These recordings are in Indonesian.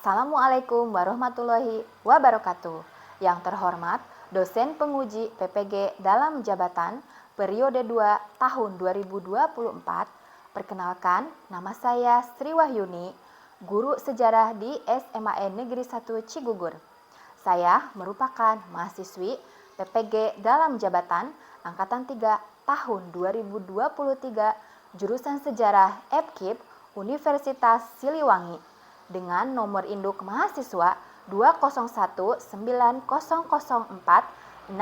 Assalamualaikum warahmatullahi wabarakatuh. Yang terhormat, dosen penguji PPG dalam jabatan periode 2 tahun 2024. Perkenalkan, nama saya Sri Wahyuni, guru sejarah di SMAN Negeri 1 Cigugur. Saya merupakan mahasiswi PPG dalam jabatan Angkatan 3 tahun 2023, jurusan sejarah EPKIP Universitas Siliwangi, dengan nomor induk mahasiswa 2019004687173.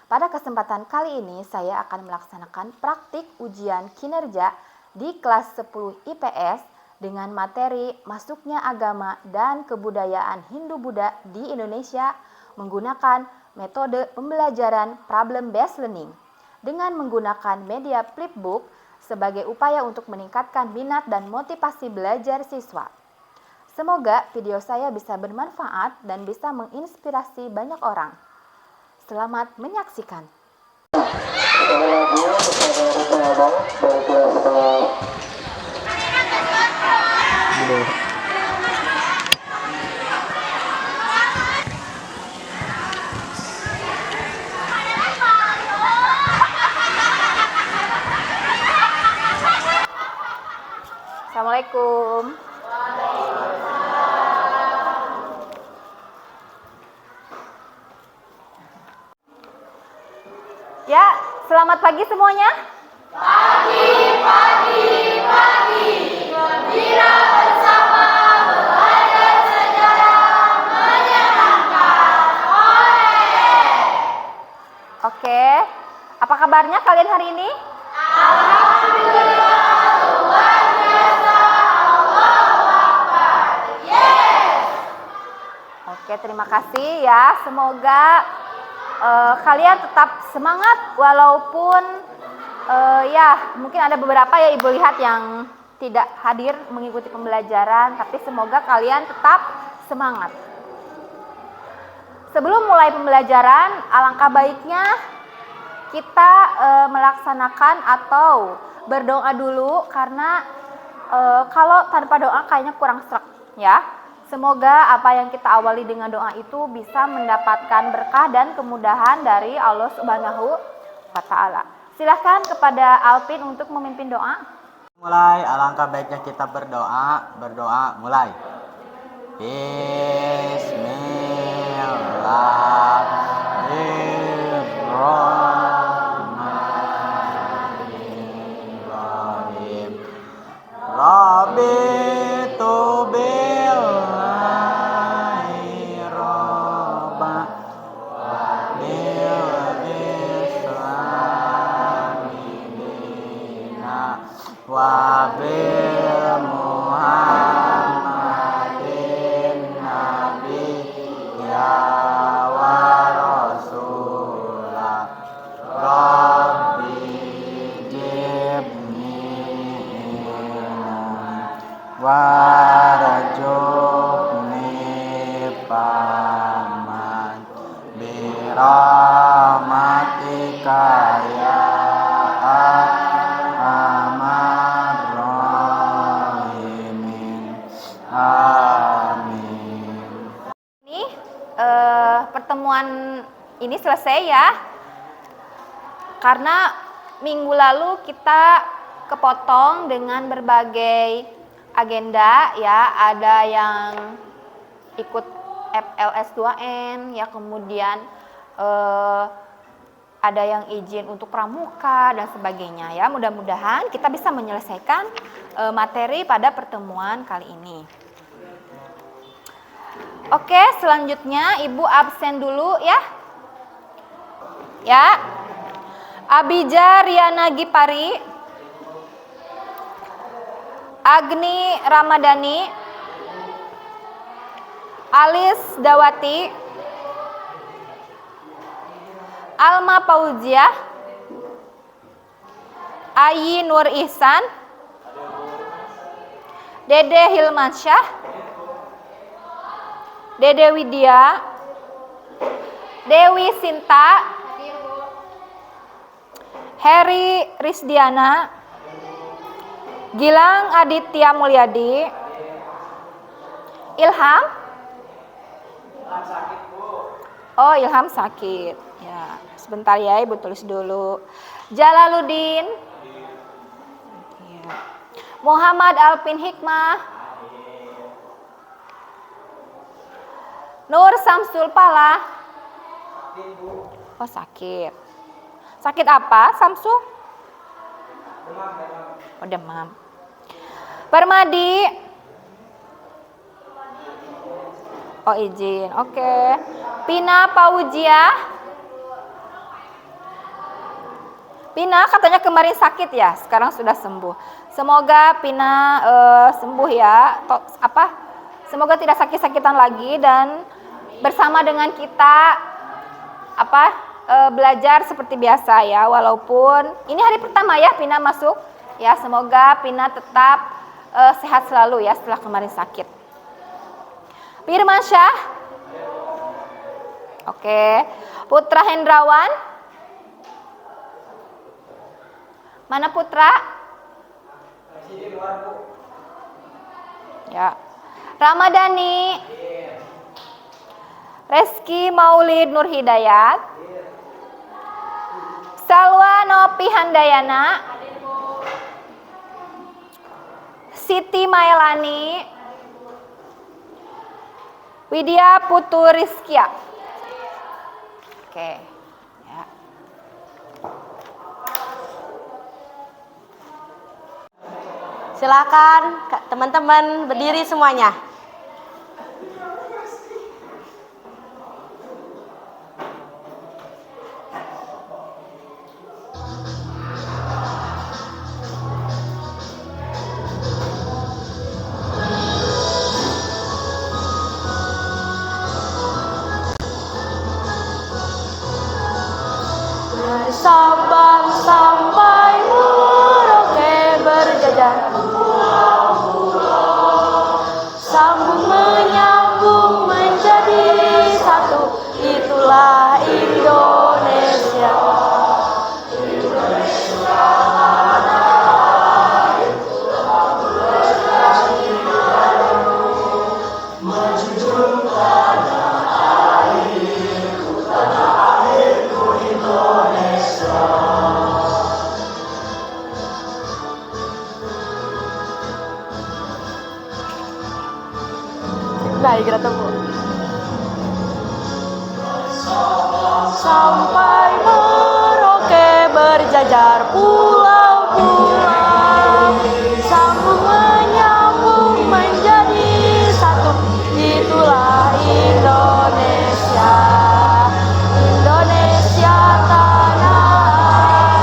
Pada kesempatan kali ini saya akan melaksanakan praktik ujian kinerja di kelas 10 IPS dengan materi masuknya agama dan kebudayaan Hindu-Buddha di Indonesia menggunakan metode pembelajaran problem-based learning dengan menggunakan media flipbook sebagai upaya untuk meningkatkan minat dan motivasi belajar siswa. Semoga video saya bisa bermanfaat dan bisa menginspirasi banyak orang. Selamat menyaksikan. Assalamualaikum. Ya, selamat pagi semuanya. Pagi. Gembira bersama belajar sejarah menyenangkan. Oke, apa kabarnya kalian hari ini? Alhamdulillah. Oke, terima kasih ya. Semoga kalian tetap semangat walaupun mungkin ada beberapa ya Ibu lihat yang tidak hadir mengikuti pembelajaran, tapi semoga kalian tetap semangat. Sebelum mulai pembelajaran, alangkah baiknya kita melaksanakan atau berdoa dulu karena kalau tanpa doa kayaknya kurang sreg ya. Semoga apa yang kita awali dengan doa itu bisa mendapatkan berkah dan kemudahan dari Allah Subhanahu wa Ta'ala. Silahkan kepada Alvin untuk memimpin doa. Mulai, alangkah baiknya kita berdoa mulai. Bismillahirrahmanirrahim. Rabbi wabil Muhammadin Nabi ya wa Rasulah Rabbi jibni warjukni paman birahmatika ya Pertemuan ini selesai ya, karena minggu lalu kita kepotong dengan berbagai agenda ya. Ada yang ikut FLS 2N ya, kemudian ada yang izin untuk pramuka dan sebagainya ya. Mudah-mudahan kita bisa menyelesaikan materi pada pertemuan kali ini. Oke, selanjutnya Ibu absen dulu ya. Ya. Abija Riana Gipari, Agni Ramadhani, Alis Dawati, Alma Pauziah, Ayi Nur Ihsan, Dede Hilmansyah, Dede Widya, Dewi Sinta, Heri Risdiana, Gilang Aditya Mulyadi. Ilham? Oh, Ilham sakit. Ya, sebentar ya, Ibu tulis dulu. Jalaluddin. Ya. Muhammad Alpin Hikmah. Nur Samsul Pala. Oh, sakit. Sakit apa, Samsul? Oh, demam. Permadi. Oh, izin. Oke. Pina Paujia. Pina katanya kemarin sakit ya, sekarang sudah sembuh. Semoga Pina sembuh ya. Semoga tidak sakit-sakitan lagi dan bersama dengan kita belajar seperti biasa ya. Walaupun ini hari pertama ya Pina masuk ya. Semoga Pina tetap sehat selalu ya setelah kemarin sakit. Firmansyah. Oke. Putra Hendrawan. Mana Putra? Ya. Ramadhani. Reski Maulid Nur Hidayat. Salwa Nopi Handayana. Siti Mailani. Widya Putu Rizkia. Oke. Ya. Silakan teman-teman berdiri semuanya. Dari Sabang sampai Merauke berjajar, sambung menyambung menjadi satu, itulah Indonesia. Baik, kita tunggu. Sampai Merauke berjajar pulau-pulau, sambung menyambung menjadi satu, itulah Indonesia. Indonesia tanah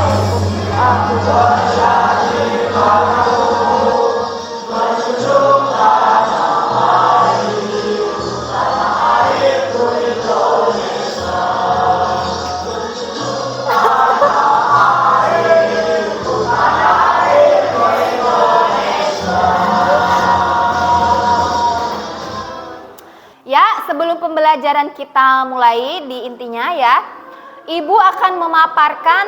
airku, aku berjanji padamu menjunjung tanah airku Indonesia. Ya, sebelum pembelajaran kita mulai di intinya ya, Ibu akan memaparkan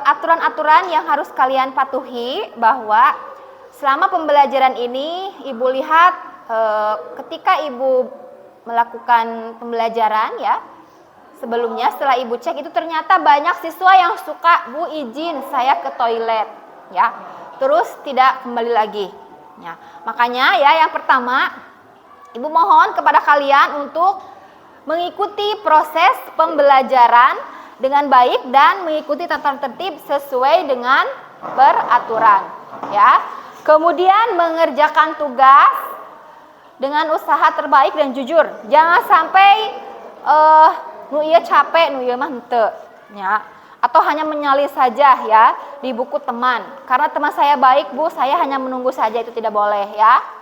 aturan-aturan yang harus kalian patuhi bahwa selama pembelajaran ini Ibu lihat ketika Ibu melakukan pembelajaran ya, sebelumnya setelah Ibu cek itu ternyata banyak siswa yang suka, Bu izin saya ke toilet ya, terus tidak kembali lagi ya. Makanya ya yang pertama Ibu mohon kepada kalian untuk mengikuti proses pembelajaran dengan baik dan mengikuti tata tertib sesuai dengan peraturan ya. Kemudian mengerjakan tugas dengan usaha terbaik dan jujur. Jangan sampai nu ieu capek, nu ieu mah henteu ya. Atau hanya menyalin saja ya di buku teman. Karena teman saya baik, Bu, saya hanya menunggu saja, itu tidak boleh ya.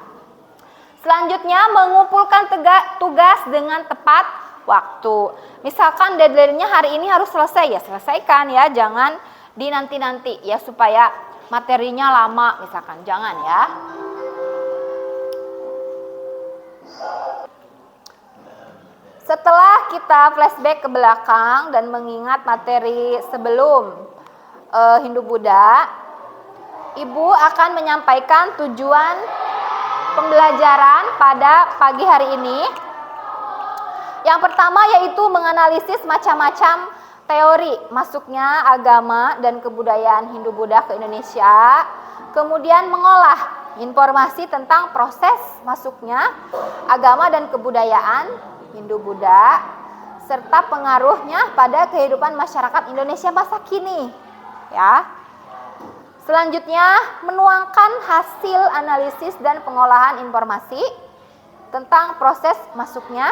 Selanjutnya mengumpulkan tugas dengan tepat waktu. Misalkan deadline-nya hari ini harus selesai ya, selesaikan ya, jangan dinanti-nanti ya supaya materinya lama misalkan, jangan ya. Setelah kita flashback ke belakang dan mengingat materi sebelum Hindu Buddha, Ibu akan menyampaikan tujuan pembelajaran pada pagi hari ini. Yang pertama yaitu menganalisis macam-macam teori masuknya agama dan kebudayaan Hindu-Buddha ke Indonesia. Kemudian mengolah informasi tentang proses masuknya agama dan kebudayaan Hindu-Buddha serta pengaruhnya pada kehidupan masyarakat Indonesia masa kini. Ya. Selanjutnya, menuangkan hasil analisis dan pengolahan informasi tentang proses masuknya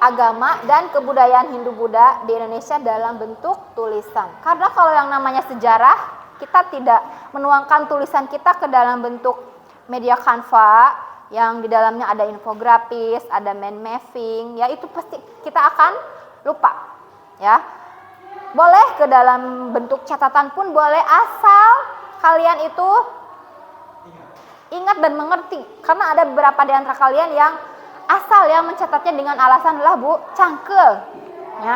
agama dan kebudayaan Hindu-Buddha di Indonesia dalam bentuk tulisan. Karena kalau yang namanya sejarah, kita tidak menuangkan tulisan kita ke dalam bentuk media Canva yang di dalamnya ada infografis, ada mind mapping, ya itu pasti kita akan lupa, ya. Boleh ke dalam bentuk catatan pun boleh, asal kalian itu ingat dan mengerti. Karena ada beberapa di antara kalian yang asal ya mencatatnya dengan alasan lah Bu, cangkel. Ya.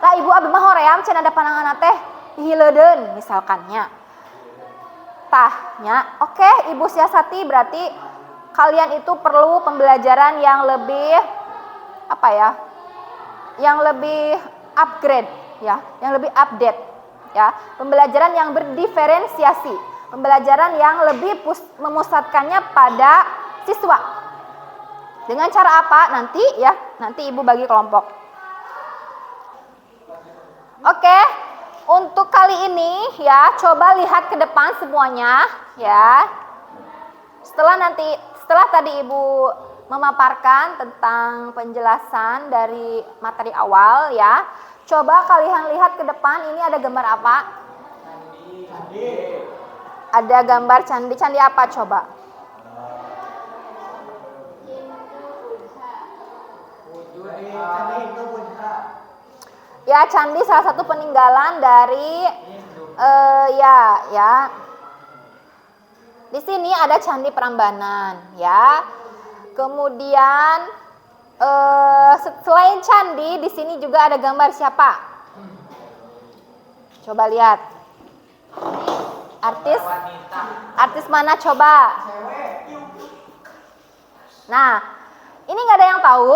Lah Ibu abdi mah hoream can ada panangan teh hileuden misalkannya. Tahnya, oke, Ibu siasati berarti kalian itu perlu pembelajaran yang lebih apa ya? Yang lebih upgrade ya, yang lebih update. Ya, pembelajaran yang berdiferensiasi, pembelajaran yang lebih memusatkannya pada siswa. Dengan cara apa? Nanti ya, nanti Ibu bagi kelompok. Oke, untuk kali ini ya, coba lihat ke depan semuanya ya. Setelah tadi Ibu memaparkan tentang penjelasan dari materi awal ya. Coba kalian lihat ke depan, ini ada gambar apa? Candi. Ada gambar candi. Candi apa coba? Ya, candi salah satu peninggalan dari ya. Di sini ada Candi Prambanan ya. Kemudian selain candi, di sini juga ada gambar siapa? Coba lihat. Artis mana coba? Nah, ini nggak ada yang tahu.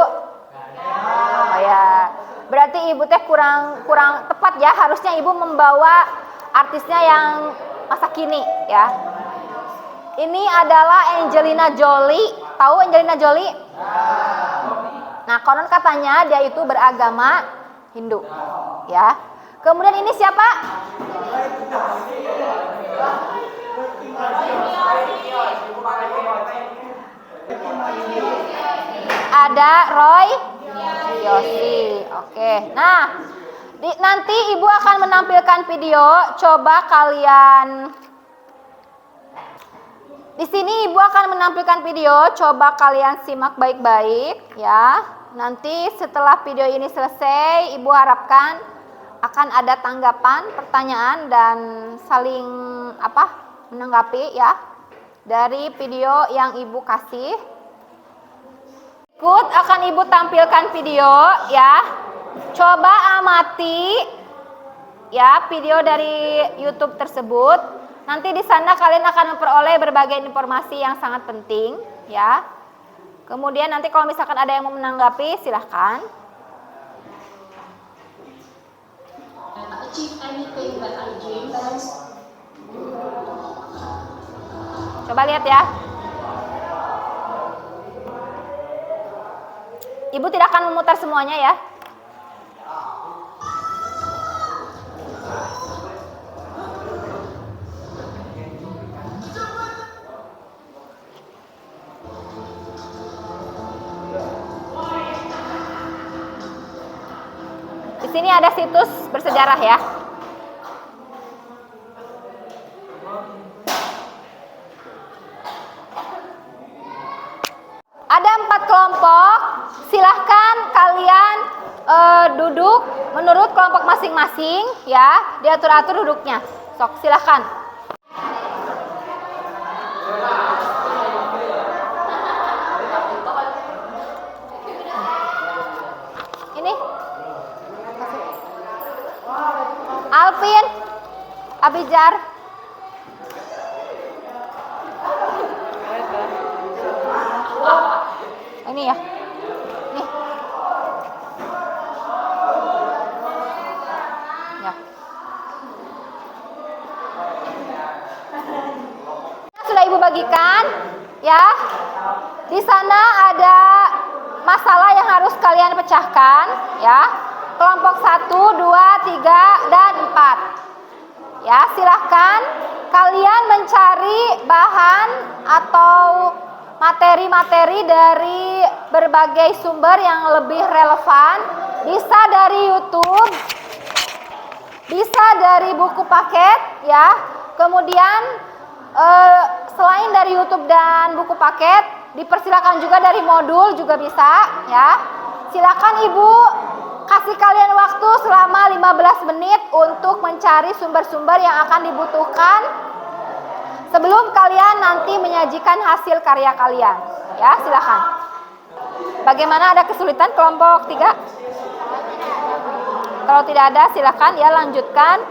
Oh ya, berarti Ibu teh kurang tepat ya. Harusnya Ibu membawa artisnya yang masa kini ya. Ini adalah Angelina Jolie. Tahu Angelina Jolie? Nah, konon katanya dia itu beragama Hindu, ya. Kemudian ini siapa? Ada Roy Yosi. Oke. Nah, nanti Ibu akan menampilkan video. Coba kalian di sini Ibu akan menampilkan video. Coba kalian simak baik-baik, ya. Nanti setelah video ini selesai, Ibu harapkan akan ada tanggapan, pertanyaan dan saling menanggapi ya dari video yang Ibu kasih. Ikut akan Ibu tampilkan video ya. Coba amati ya video dari YouTube tersebut. Nanti di sana kalian akan memperoleh berbagai informasi yang sangat penting ya. Kemudian nanti kalau misalkan ada yang mau menanggapi, silahkan. Coba lihat ya. Ibu tidak akan memutar semuanya ya. Di sini ada situs bersejarah ya. Ada 4 kelompok. Silahkan kalian duduk menurut kelompok masing-masing ya. Diatur-atur duduknya. Sok silahkan. Ini Alvin, Abijar. Ini ya. Nih. Ya. Sudah Ibu bagikan, ya. Di sana ada masalah yang harus kalian pecahkan, ya. Kelompok 1, 2, 3, dan 4. Ya, silahkan kalian mencari bahan atau materi-materi dari berbagai sumber yang lebih relevan. Bisa dari YouTube, bisa dari buku paket, ya. Kemudian selain dari YouTube dan buku paket, dipersilakan juga dari modul juga bisa, ya. Silakan Ibu kasih kalian waktu selama 15 menit untuk mencari sumber-sumber yang akan dibutuhkan sebelum kalian nanti menyajikan hasil karya kalian. Ya, silakan. Bagaimana, ada kesulitan kelompok 3? Kalau tidak ada, silakan ya lanjutkan.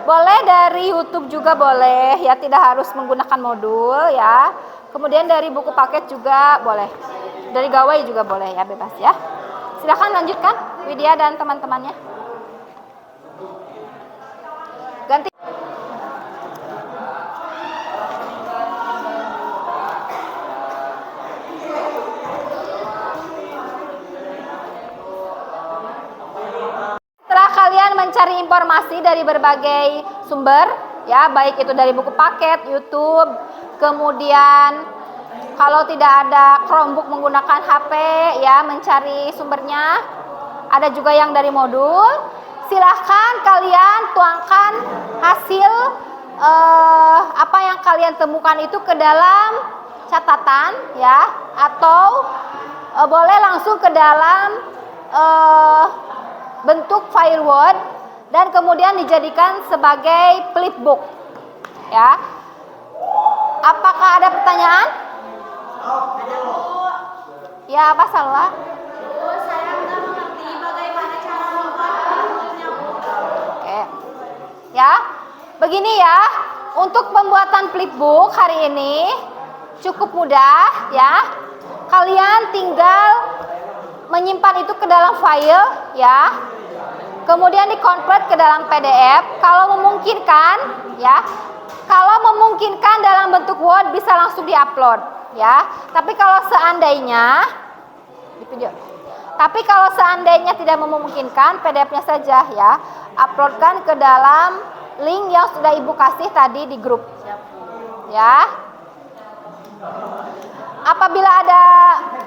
Boleh dari YouTube juga boleh, ya, tidak harus menggunakan modul, ya. Kemudian dari buku paket juga boleh. Dari gawai juga boleh, ya, bebas ya. Silakan lanjutkan Widya dan teman-temannya. Ganti. Setelah kalian mencari informasi dari berbagai sumber, ya, baik itu dari buku paket, YouTube, kemudian kalau tidak ada Chromebook menggunakan HP, ya, mencari sumbernya. Ada juga yang dari modul. Silahkan kalian tuangkan hasil apa yang kalian temukan itu ke dalam catatan, ya, atau boleh langsung ke dalam bentuk file Word dan kemudian dijadikan sebagai flipbook, ya. Apakah ada pertanyaan? Ya, apa salah? Saya nggak mengerti bagaimana cara membuat flipbooknya, Bu. Oke. Ya, begini ya. Untuk pembuatan flipbook hari ini cukup mudah, ya. Kalian tinggal menyimpan itu ke dalam file, ya. Kemudian dikonvert ke dalam PDF. Kalau memungkinkan, ya. Kalau memungkinkan dalam bentuk Word bisa langsung diupload. Ya, tapi kalau seandainya tidak memungkinkan, PDF-nya saja, ya, uploadkan ke dalam link yang sudah Ibu kasih tadi di grup, ya. Apabila ada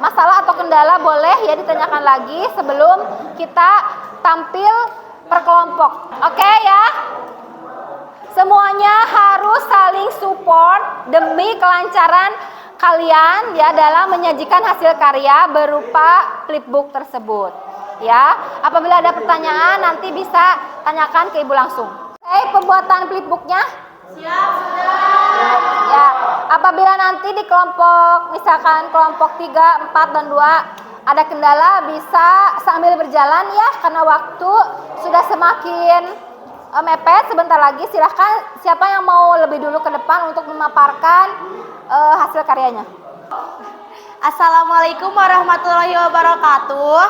masalah atau kendala boleh ya ditanyakan lagi sebelum kita tampil per kelompok, oke, ya. Semuanya harus saling support demi kelancaran kalian, ya, dalam menyajikan hasil karya berupa flipbook tersebut, ya. Apabila ada pertanyaan nanti bisa tanyakan ke Ibu langsung. Oke, pembuatan flipbooknya Siap, sudah. ya. Apabila nanti di kelompok, misalkan kelompok 3, 4, dan 2 ada kendala, bisa sambil berjalan, ya, karena waktu sudah semakin mepet. Sebentar lagi silahkan siapa yang mau lebih dulu ke depan untuk memaparkan hasil karyanya. Assalamualaikum warahmatullahi wabarakatuh.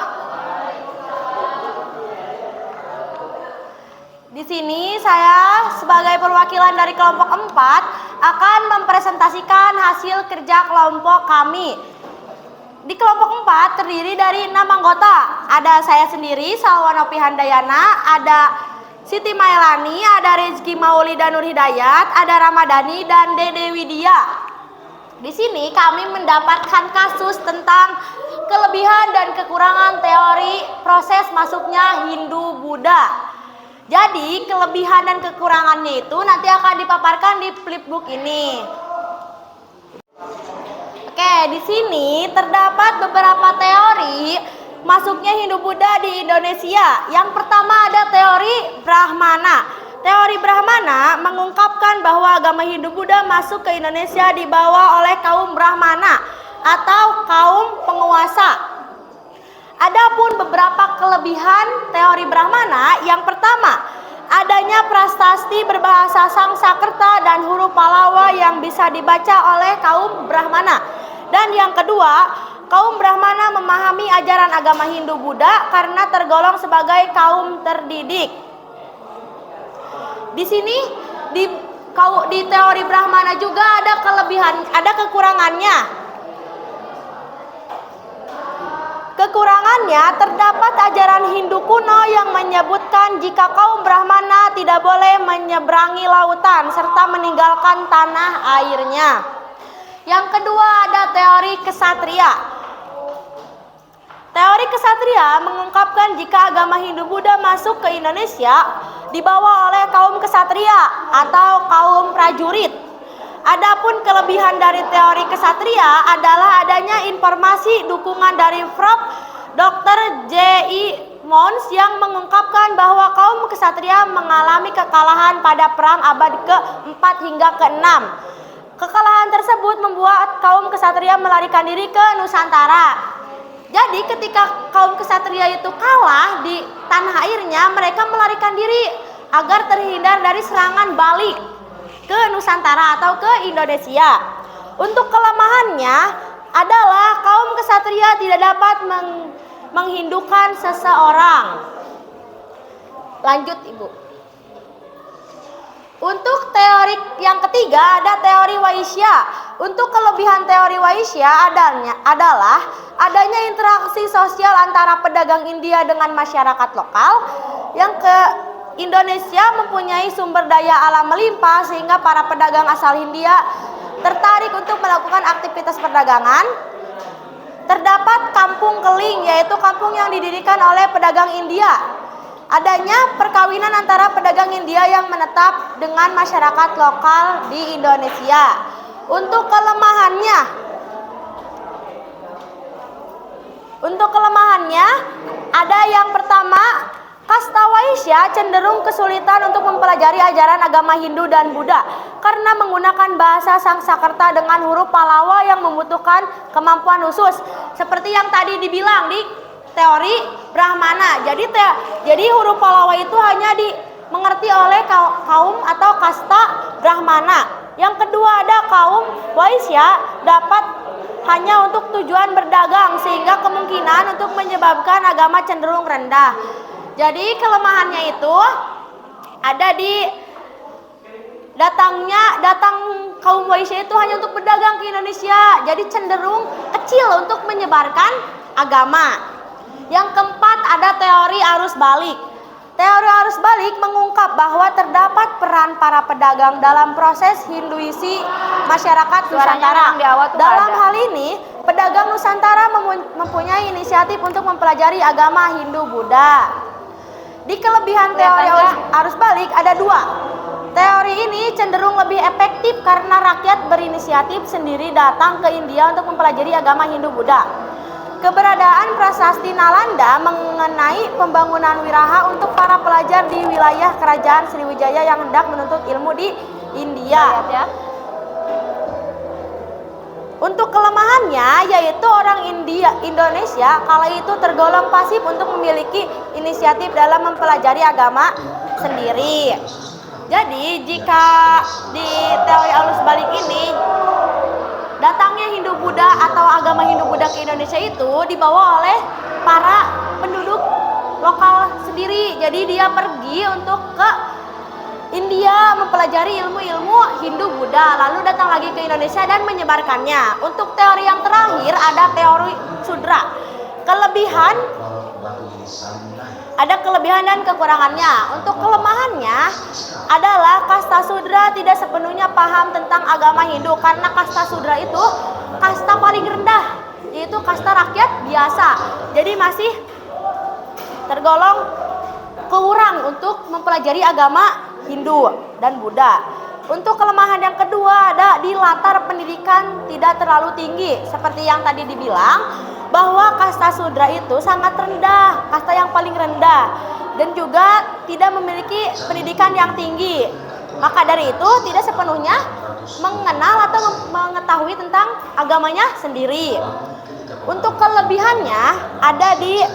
Di sini saya sebagai perwakilan dari kelompok 4 akan mempresentasikan hasil kerja kelompok kami. Di kelompok 4 terdiri dari 6 anggota. Ada saya sendiri, Salwa Nopi Handayana, ada Siti Mailani, ada Rizky Maulida Nur Hidayat, ada Ramadhani, dan Dede Widya. Di sini kami mendapatkan kasus tentang kelebihan dan kekurangan teori proses masuknya Hindu-Buddha. Jadi kelebihan dan kekurangannya itu nanti akan dipaparkan di flipbook ini. Oke, di sini terdapat beberapa teori masuknya Hindu-Buddha di Indonesia. Yang pertama ada teori Brahmana. Teori Brahmana mengungkapkan bahwa agama Hindu-Buddha masuk ke Indonesia dibawa oleh kaum Brahmana atau kaum penguasa. Adapun beberapa kelebihan teori Brahmana, yang pertama, adanya prasasti berbahasa Sangsakerta dan huruf Pallava yang bisa dibaca oleh kaum Brahmana. Dan yang kedua, kaum Brahmana memahami ajaran agama Hindu-Buddha karena tergolong sebagai kaum terdidik. Di sini di teori Brahmana juga ada kelebihan, ada kekurangannya. Kekurangannya terdapat ajaran Hindu kuno yang menyebutkan jika kaum Brahmana tidak boleh menyeberangi lautan serta meninggalkan tanah airnya. Yang kedua ada teori kesatria. Teori kesatria mengungkapkan jika agama Hindu-Buddha masuk ke Indonesia dibawa oleh kaum kesatria atau kaum prajurit. Adapun kelebihan dari teori kesatria adalah adanya informasi dukungan dari Prof. Dr. J.I. Mons yang mengungkapkan bahwa kaum kesatria mengalami kekalahan pada perang abad ke-4 hingga ke-6. Kekalahan tersebut membuat kaum kesatria melarikan diri ke Nusantara. Jadi ketika kaum kesatria itu kalah di tanah airnya, mereka melarikan diri agar terhindar dari serangan balik ke Nusantara atau ke Indonesia. Untuk kelemahannya adalah kaum kesatria tidak dapat menghindukan seseorang. Lanjut Ibu. Untuk teori yang ketiga ada teori Waisya. Untuk kelebihan teori Waisya adalah adanya interaksi sosial antara pedagang India dengan masyarakat lokal. Yang ke Indonesia mempunyai sumber daya alam melimpah sehingga para pedagang asal India tertarik untuk melakukan aktivitas perdagangan. Terdapat kampung keling, yaitu kampung yang didirikan oleh pedagang India. Adanya perkawinan antara pedagang India yang menetap dengan masyarakat lokal di Indonesia. Untuk kelemahannya ada yang pertama, kasta Waisya cenderung kesulitan untuk mempelajari ajaran agama Hindu dan Buddha karena menggunakan bahasa Sangskrita dengan huruf Pallawa yang membutuhkan kemampuan khusus. Seperti yang tadi dibilang di teori Brahmana. Jadi huruf Pallawa itu hanya dimengerti oleh kaum atau kasta Brahmana. Yang kedua ada kaum Waisya dapat hanya untuk tujuan berdagang sehingga kemungkinan untuk menyebabkan agama cenderung rendah. Jadi kelemahannya itu ada di datang kaum Waisya itu hanya untuk berdagang ke Indonesia. Jadi cenderung kecil untuk menyebarkan agama. Yang keempat ada teori arus balik. Teori arus balik mengungkap bahwa terdapat peran para pedagang dalam proses Hinduisi masyarakat Nusantara. Dalam hal ini, pedagang Nusantara mempunyai inisiatif untuk mempelajari agama Hindu-Buddha. Di kelebihan teori arus balik ada dua. Teori ini cenderung lebih efektif karena rakyat berinisiatif sendiri datang ke India untuk mempelajari agama Hindu-Buddha. Keberadaan prasasti Nalanda mengenai pembangunan wiraha untuk para pelajar di wilayah kerajaan Sriwijaya yang hendak menuntut ilmu di India. Untuk kelemahannya yaitu orang Indonesia kala itu tergolong pasif untuk memiliki inisiatif dalam mempelajari agama sendiri. Jadi jika di teori arus balik ini datangnya Hindu-Buddha atau agama Hindu-Buddha ke Indonesia itu dibawa oleh para penduduk lokal sendiri. Jadi dia pergi untuk ke India mempelajari ilmu-ilmu Hindu-Buddha, lalu datang lagi ke Indonesia dan menyebarkannya. Untuk teori yang terakhir ada teori Sudra. Ada kelebihan dan kekurangannya. Untuk kelemahannya adalah kasta Sudra tidak sepenuhnya paham tentang agama Hindu karena kasta Sudra itu kasta paling rendah, yaitu kasta rakyat biasa. Jadi masih tergolong kurang untuk mempelajari agama Hindu dan Buddha. Untuk kelemahan yang kedua ada di latar pendidikan tidak terlalu tinggi. Seperti yang tadi dibilang bahwa kasta Sudra itu sangat rendah, kasta yang paling rendah, dan juga tidak memiliki pendidikan yang tinggi. Maka dari itu tidak sepenuhnya mengenal atau mengetahui tentang agamanya sendiri. Untuk kelebihannya ada di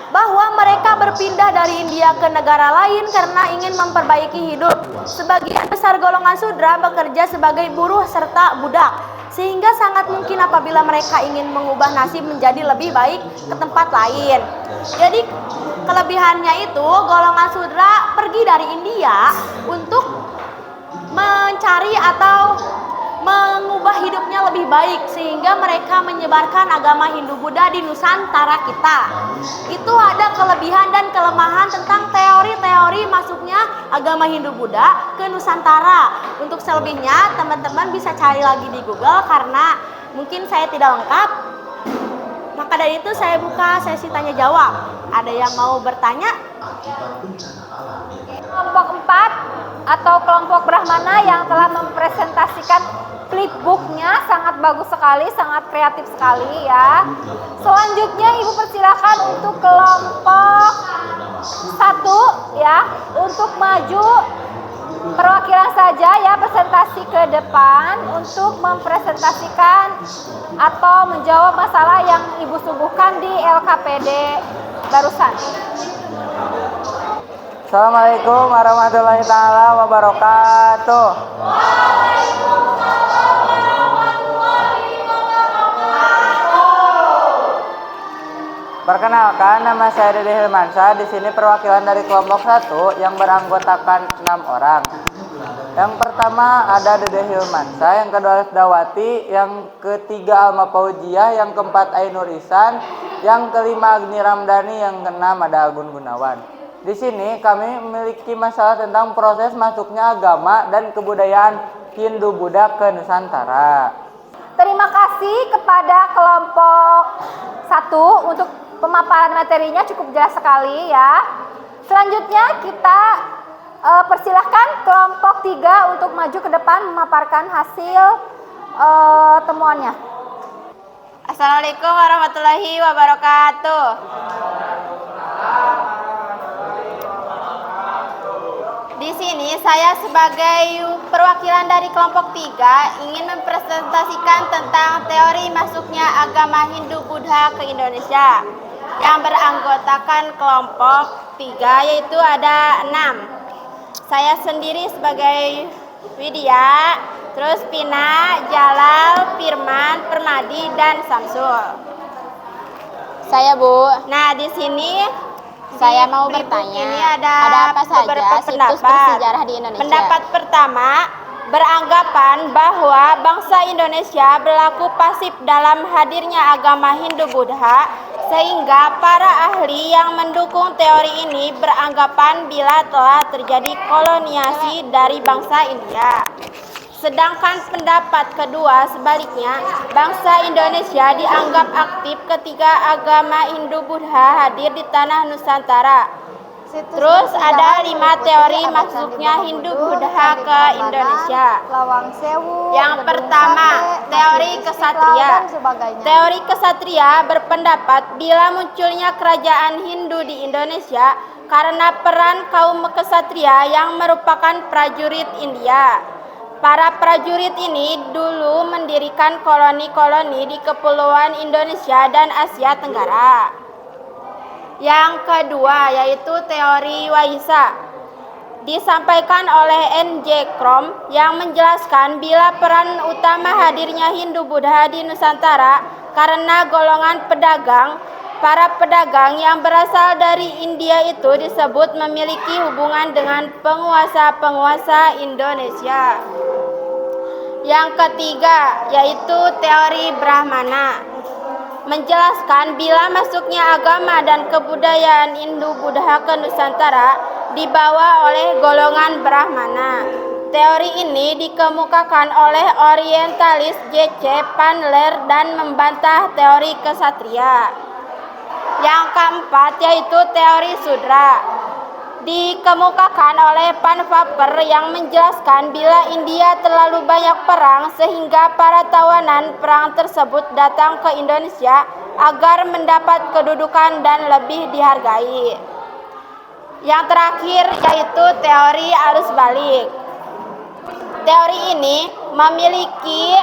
bahwa mereka berpindah dari India ke negara lain karena ingin memperbaiki hidup. Sebagian besar golongan Sudra bekerja sebagai buruh serta budak, sehingga sangat mungkin apabila mereka ingin mengubah nasib menjadi lebih baik ke tempat lain. Jadi kelebihannya itu golongan Sudra pergi dari India untuk mencari atau mengubah hidupnya lebih baik, sehingga mereka menyebarkan agama Hindu-Buddha di Nusantara kita. Itu ada kelebihan dan kelemahan tentang teori-teori masuknya agama Hindu-Buddha ke Nusantara. Untuk selebihnya teman-teman bisa cari lagi di Google karena mungkin saya tidak lengkap. Maka dari itu saya buka sesi tanya jawab. Ada yang mau bertanya? Kelompok 4 atau kelompok Brahmana yang telah mempresentasikan flipbooknya sangat bagus sekali, sangat kreatif sekali ya. Selanjutnya Ibu persilakan untuk kelompok 1 ya, untuk maju perwakilan saja ya, presentasi ke depan untuk mempresentasikan atau menjawab masalah yang Ibu suguhkan di LKPD barusan. Assalamualaikum warahmatullahi taala wabarakatuh. Perkenalkan, nama saya Dede Hilmansyah. Di sini perwakilan dari kelompok 1 yang beranggotakan 6 orang. Yang pertama ada Dede Hilmansyah, yang kedua Dawati, yang ketiga Alma Paujiah, yang keempat Ainur Ihsan, yang kelima Agni Ramdhani, yang keenam ada Agun Gunawan. Di sini kami memiliki masalah tentang proses masuknya agama dan kebudayaan Hindu-Buddha ke Nusantara. Terima kasih kepada kelompok 1 untuk pemaparan materinya, cukup jelas sekali ya. Selanjutnya kita persilahkan kelompok 3 untuk maju ke depan memaparkan hasil temuannya. Assalamualaikum warahmatullahi wabarakatuh. Di sini saya sebagai perwakilan dari kelompok 3 ingin mempresentasikan tentang teori masuknya agama Hindu-Buddha ke Indonesia yang beranggotakan kelompok 3, yaitu ada 6. Saya sendiri sebagai Widya, terus Pina, Jalal, Firman, Permadi, dan Samsul. Saya Bu. Nah, di sini Saya mau di buku bertanya, ini ada apa saja beberapa situs pendapat. bersejarah di Indonesia? Pendapat pertama beranggapan bahwa bangsa Indonesia berlaku pasif dalam hadirnya agama Hindu-Buddha, sehingga para ahli yang mendukung teori ini beranggapan bila telah terjadi koloniasi dari bangsa India. Sedangkan pendapat kedua sebaliknya, bangsa Indonesia dianggap aktif ketika agama Hindu-Buddha hadir di tanah Nusantara. Terus ada 5 teori masuknya Hindu-Buddha ke Indonesia. Yang pertama, teori kesatria. Teori kesatria berpendapat bila munculnya kerajaan Hindu di Indonesia karena peran kaum kesatria yang merupakan prajurit India. Para prajurit ini dulu mendirikan koloni-koloni di kepulauan Indonesia dan Asia Tenggara. Yang kedua yaitu teori Waiza. Disampaikan oleh N.J. Krom yang menjelaskan bila peran utama hadirnya Hindu-Buddha di Nusantara karena golongan pedagang. Para pedagang yang berasal dari India itu disebut memiliki hubungan dengan penguasa-penguasa Indonesia. Yang ketiga yaitu teori Brahmana, menjelaskan bila masuknya agama dan kebudayaan Hindu-Buddha ke Nusantara dibawa oleh golongan Brahmana. Teori ini dikemukakan oleh orientalis J.C. Pandler dan membantah teori kesatria. Yang keempat yaitu teori Sudra, dikemukakan oleh Panvaper yang menjelaskan bila India terlalu banyak perang sehingga para tawanan perang tersebut datang ke Indonesia agar mendapat kedudukan dan lebih dihargai. Yang terakhir yaitu teori arus balik. Teori ini memiliki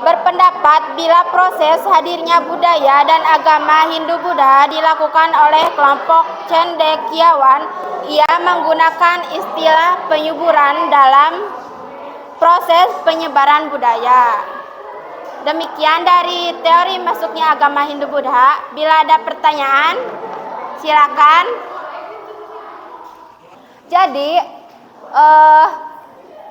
berpendapat bila proses hadirnya budaya dan agama Hindu-Buddha dilakukan oleh kelompok cendekiawan, ia menggunakan istilah penyuburan dalam proses penyebaran budaya. Demikian dari teori masuknya agama Hindu-Buddha. Bila ada pertanyaan, silakan. Jadi,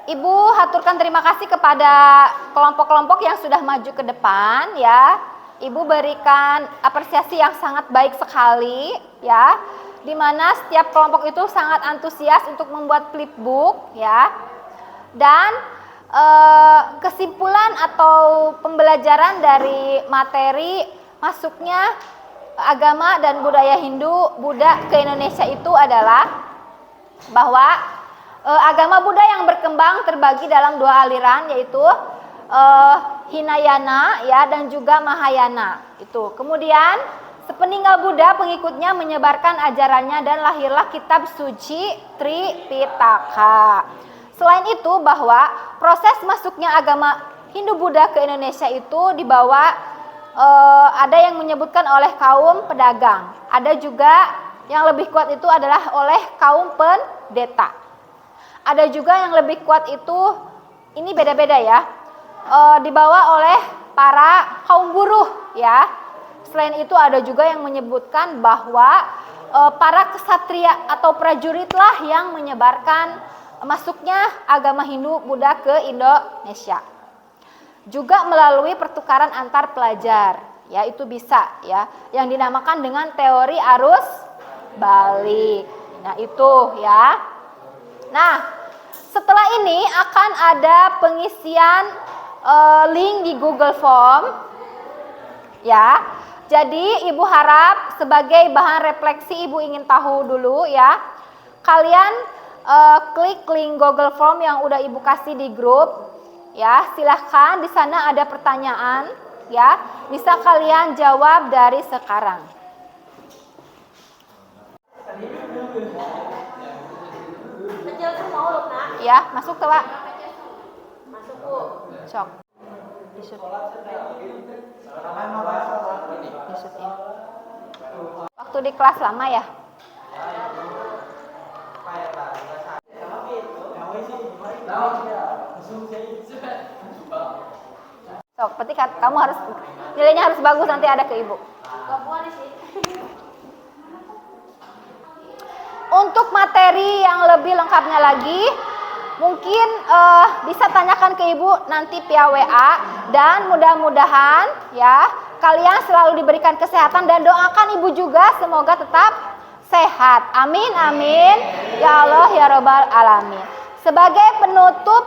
Ibu haturkan terima kasih kepada kelompok-kelompok yang sudah maju ke depan ya. Ibu berikan apresiasi yang sangat baik sekali ya. Di mana setiap kelompok itu sangat antusias untuk membuat flipbook ya. Dan kesimpulan atau pembelajaran dari materi masuknya agama dan budaya Hindu-Buddha ke Indonesia itu adalah bahwa agama Buddha yang berkembang terbagi dalam dua aliran, yaitu Hinayana ya dan juga Mahayana. Itu. Kemudian sepeninggal Buddha pengikutnya menyebarkan ajarannya dan lahirlah kitab suci Tripitaka. Selain itu bahwa proses masuknya agama Hindu-Buddha ke Indonesia itu dibawa ada yang menyebutkan oleh kaum pedagang. Ada juga yang lebih kuat itu adalah oleh kaum pendeta. Ada juga yang lebih kuat itu, ini beda-beda ya, dibawa oleh para kaum buruh ya. Selain itu ada juga yang menyebutkan bahwa para kesatria atau prajuritlah yang menyebarkan masuknya agama Hindu-Buddha ke Indonesia. Juga melalui pertukaran antar pelajar, ya itu bisa ya, yang dinamakan dengan teori arus balik. Nah itu ya. Nah, setelah ini akan ada pengisian link di Google Form, ya. Jadi Ibu harap sebagai bahan refleksi Ibu ingin tahu dulu ya. Kalian klik link Google Form yang udah Ibu kasih di grup, ya. Silahkan di sana ada pertanyaan, ya. Bisa kalian jawab dari sekarang. Ya, masuk tuh, Pak. Masuk, Bu. Sok. Disut. Disut ya. Waktu di kelas lama ya? Sok, berarti kamu harus nilainya harus bagus, nanti ada ke Ibu. Untuk materi yang lebih lengkapnya lagi, mungkin bisa tanyakan ke Ibu nanti via WA. Dan mudah-mudahan ya kalian selalu diberikan kesehatan dan doakan Ibu juga semoga tetap sehat. Amin amin ya Allah ya Rabbal alamin. Sebagai penutup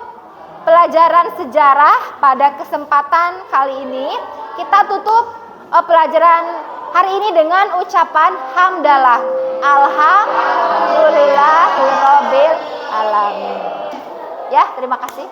pelajaran sejarah pada kesempatan kali ini, kita tutup pelajaran hari ini dengan ucapan hamdalah. Alhamdulillahirabbil alamin. Ya, terima kasih.